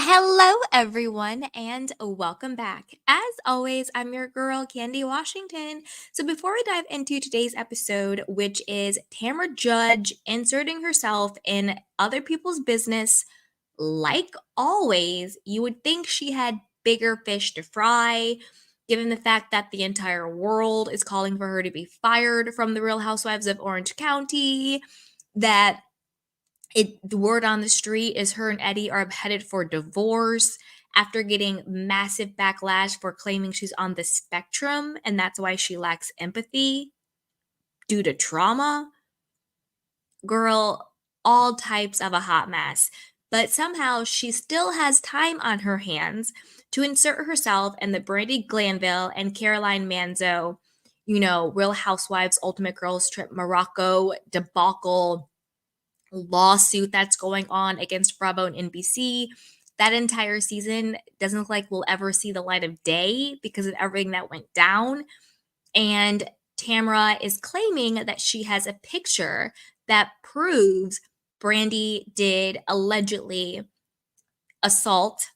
Hello, everyone, and welcome back. As always, I'm your girl, Candy Washington. So, before we dive into today's episode, which is Tamra Judge inserting herself in other people's business, like always, you would think she had bigger fish to fry, given the fact that the entire world is calling for her to be fired from the Real Housewives of Orange County, that the word on the street is her and Eddie are headed for divorce after getting massive backlash for claiming she's on the spectrum and that's why she lacks empathy due to trauma. Girl, all types of a hot mess. But somehow she still has time on her hands to insert herself in the Brandi Glanville and Caroline Manzo, Real Housewives Ultimate Girls Trip Morocco debacle lawsuit that's going on against Bravo and NBC. That entire season doesn't look like we'll ever see the light of day because of everything that went down. And Tamra is claiming that she has a picture that proves Brandi did allegedly assault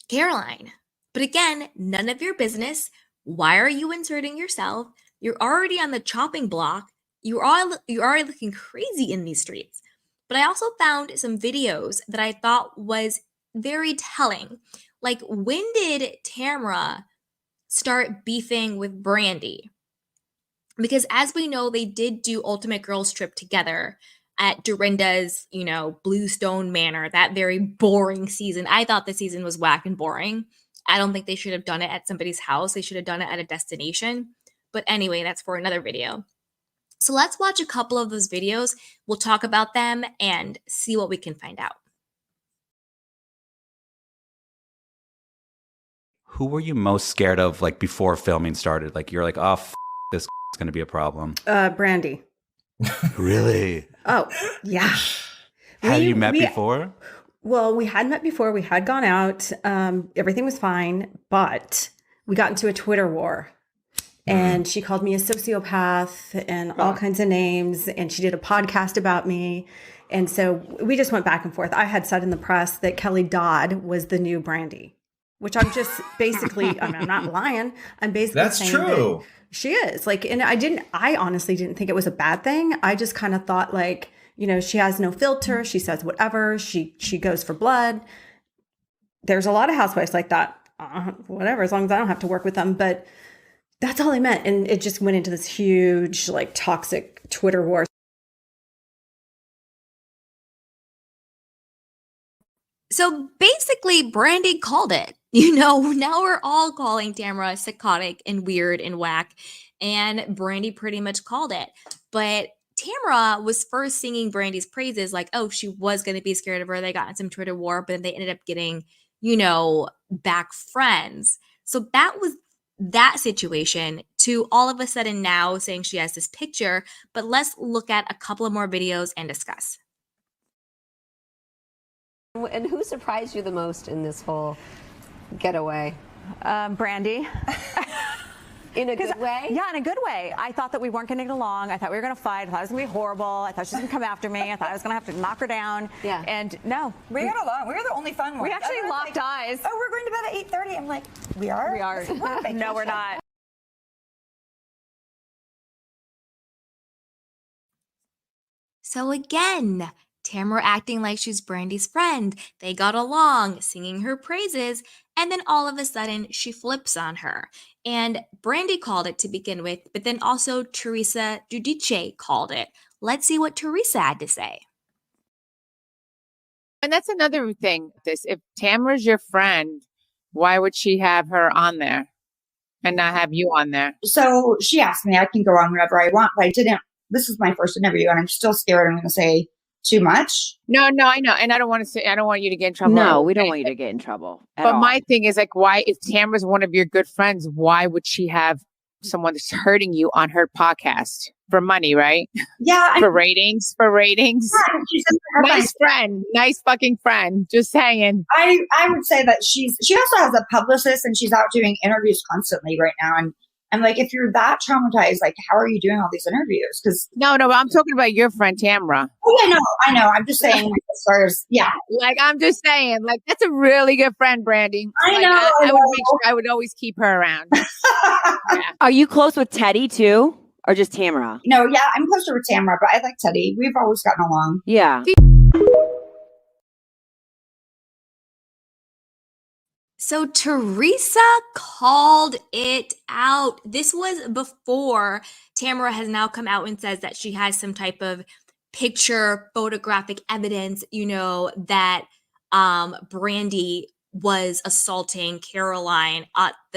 Caroline. But again, none of your business. Why are you inserting yourself? You're already on the chopping block. You're already looking crazy in these streets. But I also found some videos that I thought was very telling. Like, when did Tamra start beefing with Brandi? Because as we know, they did do Ultimate Girls Trip together at Dorinda's, Bluestone Manor, that very boring season. I thought the season was whack and boring. I don't think they should have done it at somebody's house. They should have done it at a destination. But anyway, that's for another video. So let's watch a couple of those videos. We'll talk about them and see what we can find out. Who were you most scared of, like, before filming started? Like, you're like, oh, this is going to be a problem. Brandi. Really? Oh, yeah. Had you met before? Well, we had met before. We had gone out. Everything was fine, but we got into a Twitter war. And she called me a sociopath and all kinds of names. And she did a podcast about me. And so we just went back and forth. I had said in the press that Kelly Dodd was the new Brandi, which I'm just basically, I'm not lying. I'm basically saying true. That she is. Like, and I honestly didn't think it was a bad thing. I just kind of thought, like, she has no filter. She says whatever. She goes for blood. There's a lot of housewives like that. Whatever, as long as I don't have to work with them. But that's all I meant. And it just went into this huge, like, toxic Twitter war. So basically, Brandi called it. Now we're all calling Tamra psychotic and weird and whack. And Brandi pretty much called it. But Tamra was first singing Brandi's praises, like, oh, she was going to be scared of her. They got in some Twitter war, but then they ended up getting, back friends. So that was that situation, to all of a sudden now saying she has this picture. But let's look at a couple of more videos and discuss. And who surprised you the most in this whole getaway? Brandi. In a good way? Yeah, in a good way. I thought that we weren't going to get along. I thought we were going to fight. I thought it was going to be horrible. I thought she was going to come after me. I thought I was going to have to knock her down. Yeah. And no. We got along. We were the only fun ones. We actually locked eyes. Oh, we're going to bed at 8:30. I'm like, we are? We are. No, we're not. So again, Tamra acting like she's Brandi's friend. They got along, singing her praises, and then all of a sudden she flips on her. And Brandi called it to begin with, but then also Teresa Giudice called it. Let's see what Teresa had to say. And that's another thing. If Tamra's your friend, why would she have her on there and not have you on there? So she asked me, I can go on whenever I want, but I didn't. This is my first interview and I'm still scared I'm going to say too much. No, I know. And I don't want you to get in trouble. No, we don't want you to get in trouble. But my thing is, like, why, if Tamra's one of your good friends, why would she have someone that's hurting you on her podcast? For money, right? Yeah. For ratings. Yeah, nice friend. Nice fucking friend. Just saying. I would say that she also has a publicist and she's out doing interviews constantly right now. I'm like, if you're that traumatized, like, how are you doing all these interviews? Because No, I'm talking about your friend Tamra. oh yeah, no, I know. I'm just saying, like, as far as yeah, Like, I'm just saying, like, that's a really good friend, Brandi. I Like, know. I would make sure I would always keep her around. Yeah. Are you close with Teddy too, or just Tamra? No, yeah, I'm closer with Tamra, but I like Teddy. We've always gotten along. Yeah. So Teresa called it out. This was before Tamara has now come out and says that she has some type of picture, photographic evidence, that Brandi was assaulting Caroline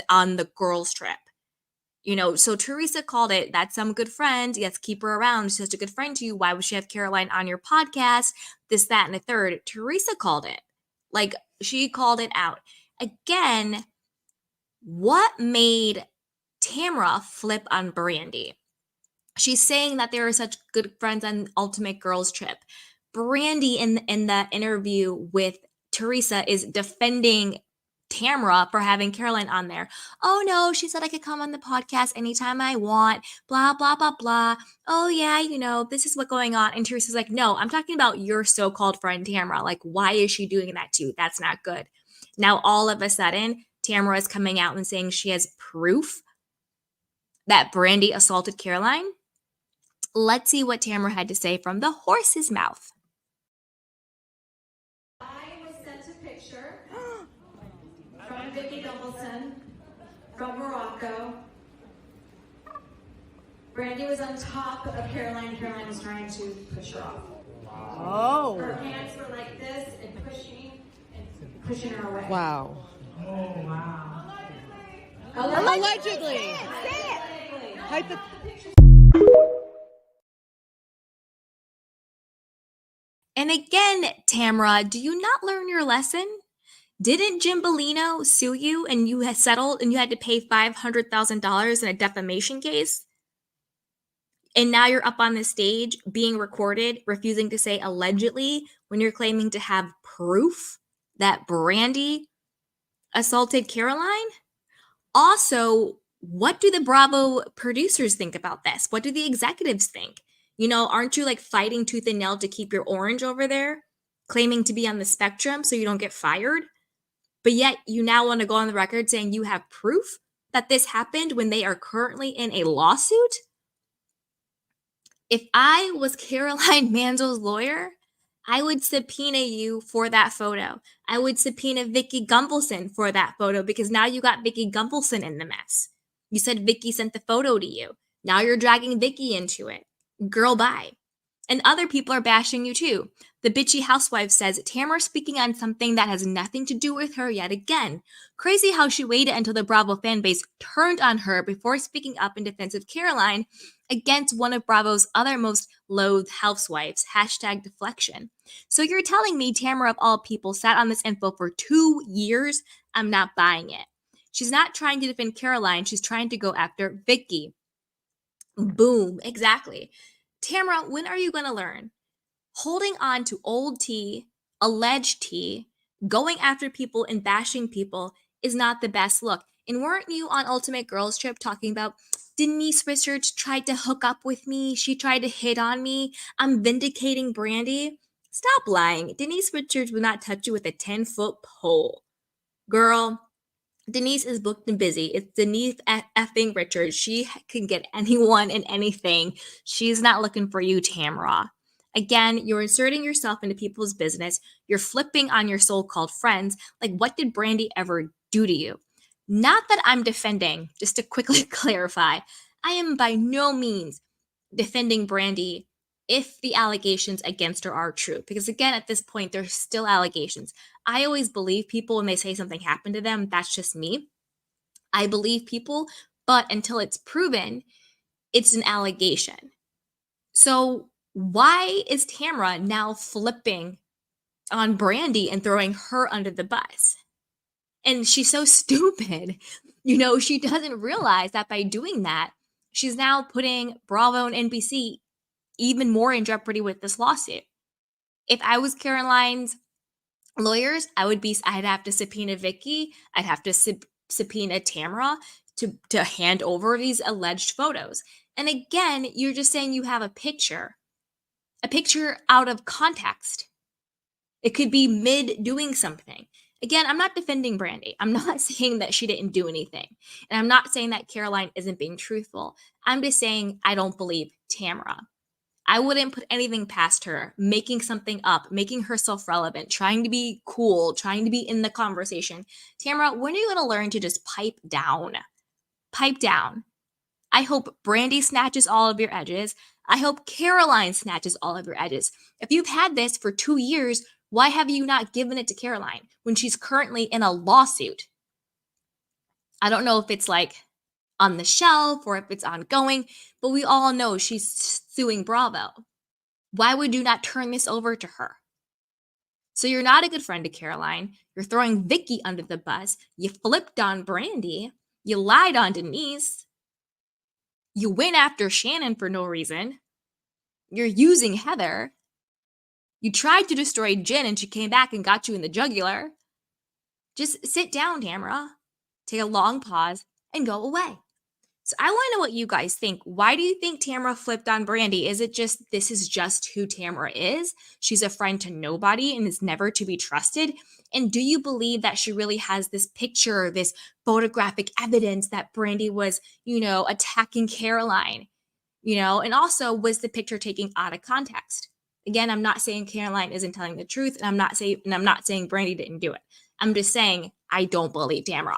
on the girls' trip. So Teresa called it, that's some good friend. Yes, keep her around. She's such a good friend to you. Why would she have Caroline on your podcast? This, that, and the third. Teresa called it. Like, she called it out. Again, what made Tamra flip on Brandi? She's saying that they were such good friends on Ultimate Girls Trip. Brandi in that interview with Teresa is defending Tamra for having Caroline on there. Oh no, she said I could come on the podcast anytime I want, blah, blah, blah, blah. Oh yeah, this is what's going on. And Teresa's like, no, I'm talking about your so-called friend Tamra. Like, why is she doing that to you? That's not good. Now, all of a sudden, Tamra is coming out and saying she has proof that Brandi assaulted Caroline. Let's see what Tamra had to say from the horse's mouth. I was sent a picture from Vicky Gumbelson from Morocco. Brandi was on top of Caroline. Caroline was trying to push her off. Oh. Her hands were like this and pushing her away. Wow. Oh, wow. Allegedly. And again, Tamra, do you not learn your lesson? Didn't Jim Bellino sue you and you had settled and you had to pay $500,000 in a defamation case? And now you're up on the stage being recorded, refusing to say allegedly when you're claiming to have proof that Brandi assaulted Caroline? Also, what do the Bravo producers think about this? What do the executives think? Aren't you like fighting tooth and nail to keep your orange over there, claiming to be on the spectrum so you don't get fired? But yet you now want to go on the record saying you have proof that this happened when they are currently in a lawsuit? If I was Caroline Manzo's lawyer, I would subpoena you for that photo. I would subpoena Vicky Gumbelson for that photo because now you got Vicky Gumbelson in the mess. You said Vicky sent the photo to you. Now you're dragging Vicky into it. Girl, bye. And other people are bashing you too. The bitchy housewife says Tamara speaking on something that has nothing to do with her yet again. Crazy how she waited until the Bravo fan base turned on her before speaking up in defense of Caroline against one of Bravo's other most loathed housewives, #deflection. So you're telling me Tamara of all people sat on this info for 2 years? I'm not buying it. She's not trying to defend Caroline, she's trying to go after Vicky. Boom, exactly. Tamra, when are you going to learn? Holding on to old tea, alleged tea, going after people and bashing people is not the best look. And weren't you on Ultimate Girls Trip talking about Denise Richards tried to hook up with me? She tried to hit on me. I'm vindicating Brandi. Stop lying. Denise Richards would not touch you with a 10-foot pole. Girl, Denise is booked and busy. It's Denise effing Richards. She can get anyone and anything. She's not looking for you, Tamra. Again, you're inserting yourself into people's business. You're flipping on your so-called friends. Like, what did Brandi ever do to you? Not that I'm defending, just to quickly clarify, I am by no means defending Brandi if the allegations against her are true. Because again, at this point, there's still allegations. I always believe people when they say something happened to them. That's just me. I believe people, but until it's proven, it's an allegation. So why is Tamra now flipping on Brandi and throwing her under the bus? And she's so stupid. She doesn't realize that by doing that, she's now putting Bravo and NBC even more in jeopardy with this lawsuit. If I was Caroline's lawyers, I'd have to subpoena Vicky. I'd have to subpoena Tamra to hand over these alleged photos. And again, you're just saying you have a picture out of context. It could be mid doing something. Again, I'm not defending Brandi. I'm not saying that she didn't do anything. And I'm not saying that Caroline isn't being truthful. I'm just saying I don't believe Tamra. I wouldn't put anything past her, making something up, making herself relevant, trying to be cool, trying to be in the conversation. Tamra, when are you going to learn to just pipe down? Pipe down. I hope Brandi snatches all of your edges. I hope Caroline snatches all of your edges. If you've had this for 2 years, why have you not given it to Caroline when she's currently in a lawsuit? I don't know if it's like on the shelf or if it's ongoing, but we all know she's suing Bravo. Why would you not turn this over to her? So you're not a good friend to Caroline. You're throwing Vicky under the bus. You flipped on Brandi. You lied on Denise. You went after Shannon for no reason. You're using Heather. You tried to destroy Jen and she came back and got you in the jugular. Just sit down, Tamra. Take a long pause and go away. So I want to know what you guys think. Why do you think Tamra flipped on Brandi? Is it just, this is just who Tamra is? She's a friend to nobody and is never to be trusted? And do you believe that she really has this picture, this photographic evidence that Brandi was, attacking Caroline? And also, was the picture taken out of context? Again, I'm not saying Caroline isn't telling the truth, and I'm not saying Brandi didn't do it. I'm just saying I don't believe Tamra.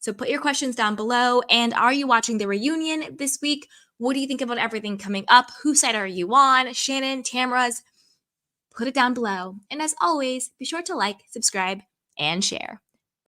So put your questions down below. And are you watching the reunion this week? What do you think about everything coming up? Whose side are you on? Shannon, Tamra's? Put it down below. And as always, be sure to like, subscribe, and share.